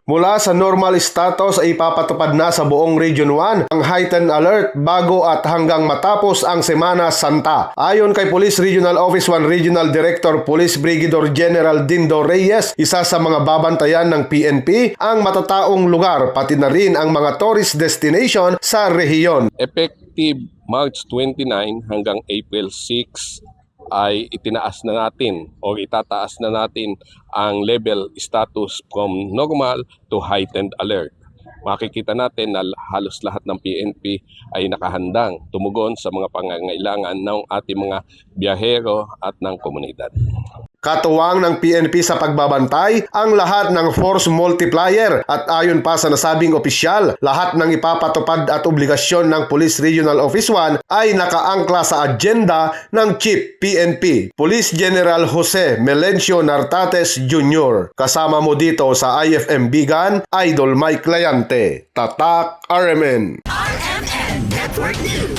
Mula sa normal status ay ipapatupad na sa buong Region 1 ang heightened alert bago at hanggang matapos ang Semana Santa. Ayon kay Police Regional Office 1 Regional Director Police Brigadier General Dindo Reyes, isa sa mga babantayan ng PNP ang matataong lugar pati na rin ang mga tourist destination sa rehiyon. Effective March 29 hanggang April 6 ay itinaas na natin o itataas na natin ang level status from normal to heightened alert. Makikita natin na halos lahat ng PNP ay nakahandang tumugon sa mga pangangailangan ng ating mga biyahero at ng komunidad. Katuwang ng PNP sa pagbabantay ang lahat ng force multiplier at ayon pa sa nasabing opisyal, lahat ng ipapatupad at obligasyon ng Police Regional Office 1 ay nakaangkla sa agenda ng Chief PNP, Police General Jose Melencio Nartates Jr. Kasama mo dito sa IFM Bigan, Idol Mike Layante, Tatak RMN. RMN Network News.